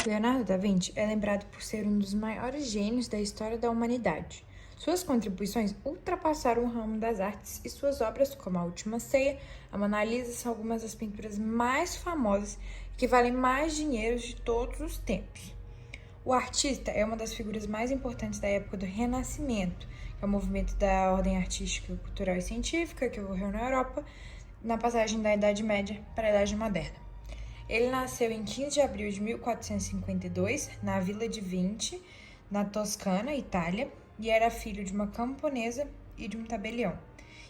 Leonardo da Vinci é lembrado por ser um dos maiores gênios da história da humanidade. Suas contribuições ultrapassaram o ramo das artes e suas obras, como A Última Ceia, a Mona Lisa, são algumas das pinturas mais famosas e que valem mais dinheiro de todos os tempos. O artista é uma das figuras mais importantes da época do Renascimento, que é o movimento da ordem artística, cultural e científica que ocorreu na Europa na passagem da Idade Média para a Idade Moderna. Ele nasceu em 15 de abril de 1452, na Vila de Vinci, na Toscana, Itália, e era filho de uma camponesa e de um tabelião.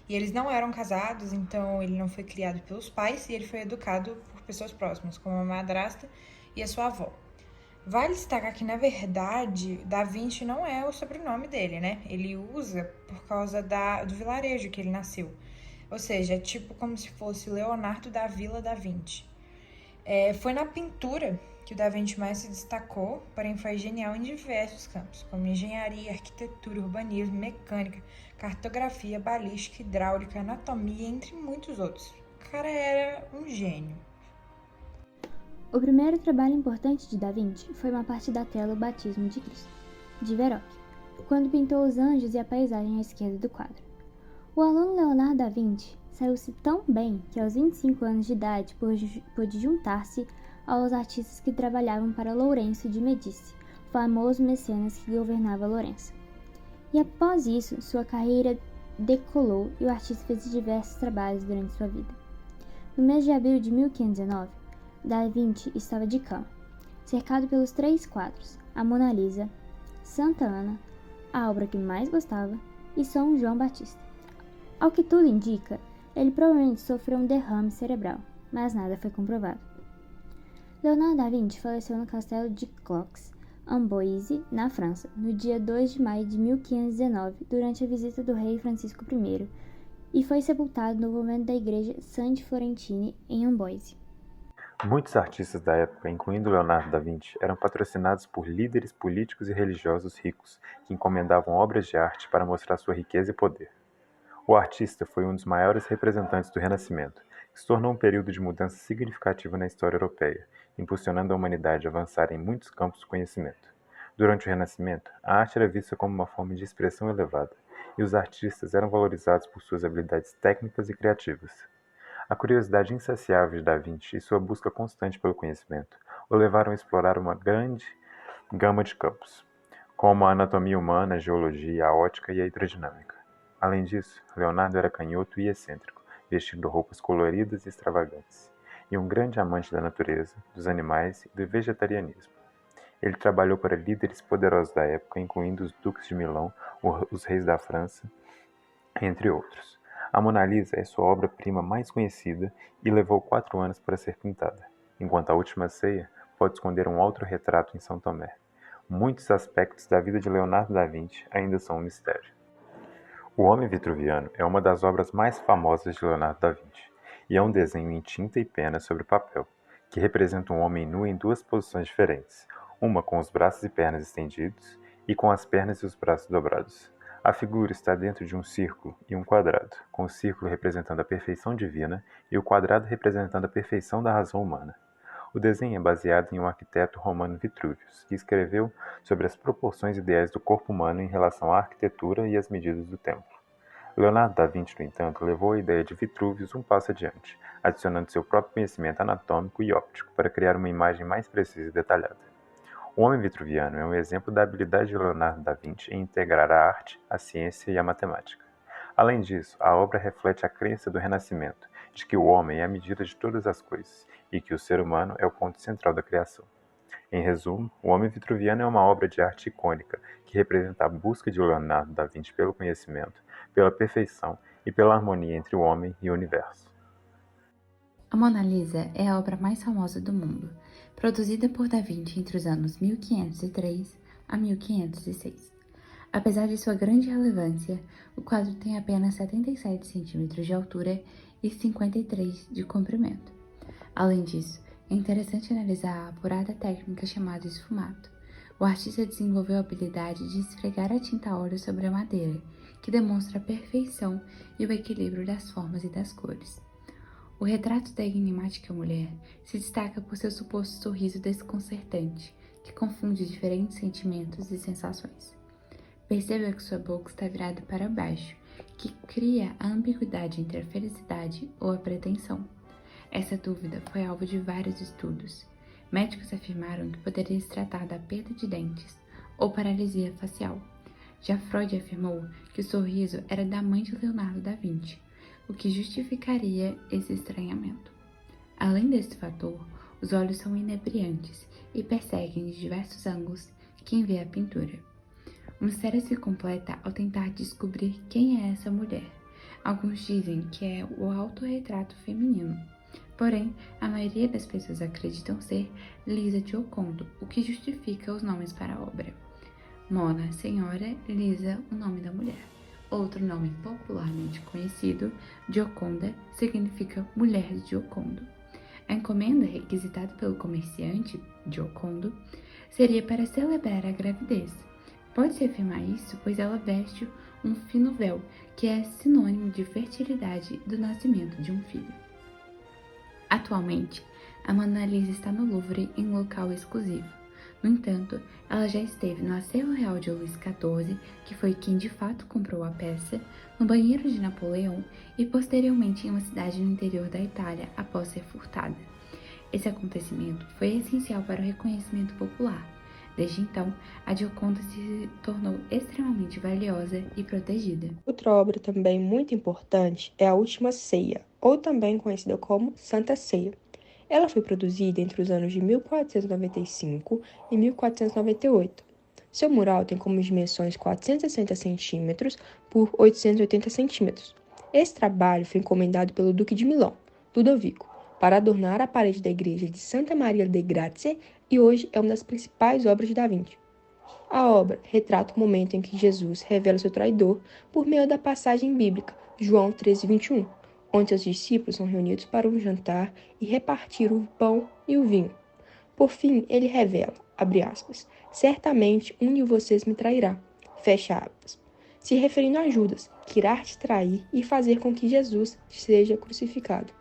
E eles não eram casados, então ele não foi criado pelos pais e ele foi educado por pessoas próximas, como a madrasta e a sua avó. Vale destacar que, na verdade, Da Vinci não é o sobrenome dele, né? Ele usa por causa do vilarejo que ele nasceu. Ou seja, é tipo como se fosse Leonardo da Vila da Vinci. Foi na pintura que o Da Vinci mais se destacou, porém foi genial em diversos campos, como engenharia, arquitetura, urbanismo, mecânica, cartografia, balística, hidráulica, anatomia, entre muitos outros. O cara era um gênio. O primeiro trabalho importante de Da Vinci foi uma parte da tela O Batismo de Cristo, de Verrocchio, quando pintou os anjos e a paisagem à esquerda do quadro. O aluno Leonardo da Vinci saiu-se tão bem que aos 25 anos de idade pôde juntar-se aos artistas que trabalhavam para Lourenço de Medici, famoso mecenas que governava Florença. E após isso, sua carreira decolou e o artista fez diversos trabalhos durante sua vida. No mês de abril de 1519, Da Vinci estava de cama, cercado pelos 3 quadros, a Mona Lisa, Santa Ana, a obra que mais gostava, e São João Batista. Ao que tudo indica, ele provavelmente sofreu um derrame cerebral, mas nada foi comprovado. Leonardo da Vinci faleceu no castelo de Clox, Amboise, na França, no dia 2 de maio de 1519, durante a visita do rei Francisco I, e foi sepultado no convento da igreja Santi Florentini, em Amboise. Muitos artistas da época, incluindo Leonardo da Vinci, eram patrocinados por líderes políticos e religiosos ricos que encomendavam obras de arte para mostrar sua riqueza e poder. O artista foi um dos maiores representantes do Renascimento, que se tornou um período de mudança significativa na história europeia, impulsionando a humanidade a avançar em muitos campos do conhecimento. Durante o Renascimento, a arte era vista como uma forma de expressão elevada, e os artistas eram valorizados por suas habilidades técnicas e criativas. A curiosidade insaciável de Da Vinci e sua busca constante pelo conhecimento o levaram a explorar uma grande gama de campos, como a anatomia humana, a geologia, a ótica e a hidrodinâmica. Além disso, Leonardo era canhoto e excêntrico, vestindo roupas coloridas e extravagantes, e um grande amante da natureza, dos animais e do vegetarianismo. Ele trabalhou para líderes poderosos da época, incluindo os duques de Milão, os reis da França, entre outros. A Mona Lisa é sua obra-prima mais conhecida e levou 4 anos para ser pintada, enquanto A Última Ceia pode esconder um autorretrato em São Tomé. Muitos aspectos da vida de Leonardo da Vinci ainda são um mistério. O Homem Vitruviano é uma das obras mais famosas de Leonardo da Vinci, e é um desenho em tinta e pena sobre papel, que representa um homem nu em 2 posições diferentes, uma com os braços e pernas estendidos e com as pernas e os braços dobrados. A figura está dentro de um círculo e um quadrado, com o círculo representando a perfeição divina e o quadrado representando a perfeição da razão humana. O desenho é baseado em um arquiteto romano Vitruvius, que escreveu sobre as proporções ideais do corpo humano em relação à arquitetura e às medidas do templo. Leonardo da Vinci, no entanto, levou a ideia de Vitruvius um passo adiante, adicionando seu próprio conhecimento anatômico e óptico para criar uma imagem mais precisa e detalhada. O Homem Vitruviano é um exemplo da habilidade de Leonardo da Vinci em integrar a arte, a ciência e a matemática. Além disso, a obra reflete a crença do Renascimento, de que o homem é a medida de todas as coisas e que o ser humano é o ponto central da criação. Em resumo, O Homem Vitruviano é uma obra de arte icônica que representa a busca de Leonardo da Vinci pelo conhecimento, pela perfeição e pela harmonia entre o homem e o universo. A Mona Lisa é a obra mais famosa do mundo, produzida por Da Vinci entre os anos 1503 a 1506. Apesar de sua grande relevância, o quadro tem apenas 77 centímetros de altura e 53 de comprimento. Além disso, é interessante analisar a apurada técnica chamada esfumato. O artista desenvolveu a habilidade de esfregar a tinta a óleo sobre a madeira, que demonstra a perfeição e o equilíbrio das formas e das cores. O retrato da enigmática mulher se destaca por seu suposto sorriso desconcertante, que confunde diferentes sentimentos e sensações. Perceba que sua boca está virada para baixo, que cria a ambiguidade entre a felicidade ou a pretensão. Essa dúvida foi alvo de vários estudos. Médicos afirmaram que poderia se tratar da perda de dentes ou paralisia facial. Já Freud afirmou que o sorriso era da mãe de Leonardo da Vinci, o que justificaria esse estranhamento. Além desse fator, os olhos são inebriantes e perseguem de diversos ângulos quem vê a pintura. O mistério se completa ao tentar descobrir quem é essa mulher. Alguns dizem que é o autorretrato feminino. Porém, a maioria das pessoas acreditam ser Lisa Giocondo, o que justifica os nomes para a obra. Mona, senhora, Lisa, o nome da mulher. Outro nome popularmente conhecido, Gioconda, significa mulher de Giocondo. A encomenda requisitada pelo comerciante, Giocondo, seria para celebrar a gravidez. Pode-se afirmar isso, pois ela veste um fino véu, que é sinônimo de fertilidade e do nascimento de um filho. Atualmente, a Mona Lisa está no Louvre em um local exclusivo. No entanto, ela já esteve no Acervo Real de Luís XIV, que foi quem de fato comprou a peça, no banheiro de Napoleão e posteriormente em uma cidade no interior da Itália após ser furtada. Esse acontecimento foi essencial para o reconhecimento popular. Desde então, a Gioconda se tornou extremamente valiosa e protegida. Outra obra também muito importante é A Última Ceia, ou também conhecida como Santa Ceia. Ela foi produzida entre os anos de 1495 e 1498. Seu mural tem como dimensões 460 cm por 880 cm. Esse trabalho foi encomendado pelo Duque de Milão, Ludovico, para adornar a parede da igreja de Santa Maria de Grazie e hoje é uma das principais obras de Da Vinci. A obra retrata o momento em que Jesus revela seu traidor por meio da passagem bíblica João 13:21, onde seus discípulos são reunidos para um jantar e repartir o pão e o vinho. Por fim, ele revela, abre aspas, certamente um de vocês me trairá, fecha aspas, se referindo a Judas, que irá te trair e fazer com que Jesus seja crucificado.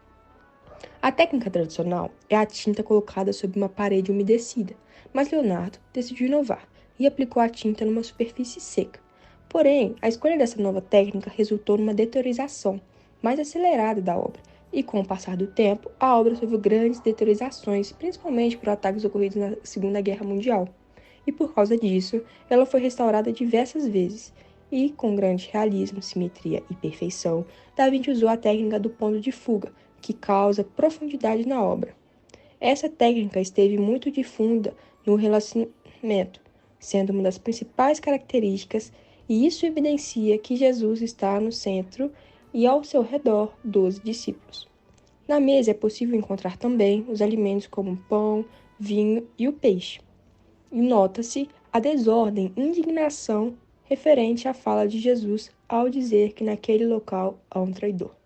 A técnica tradicional é a tinta colocada sobre uma parede umedecida, mas Leonardo decidiu inovar e aplicou a tinta numa superfície seca. Porém, a escolha dessa nova técnica resultou numa deteriorização mais acelerada da obra, e com o passar do tempo, a obra sofreu grandes deteriorizações, principalmente por ataques ocorridos na Segunda Guerra Mundial. E por causa disso, ela foi restaurada diversas vezes, e com grande realismo, simetria e perfeição, Da Vinci usou a técnica do ponto de fuga, que causa profundidade na obra. Essa técnica esteve muito difunda no Renascimento, sendo uma das principais características, e isso evidencia que Jesus está no centro e ao seu redor 12 discípulos. Na mesa é possível encontrar também os alimentos como o pão, vinho e o peixe. E nota-se a desordem e indignação referente à fala de Jesus ao dizer que naquele local há um traidor.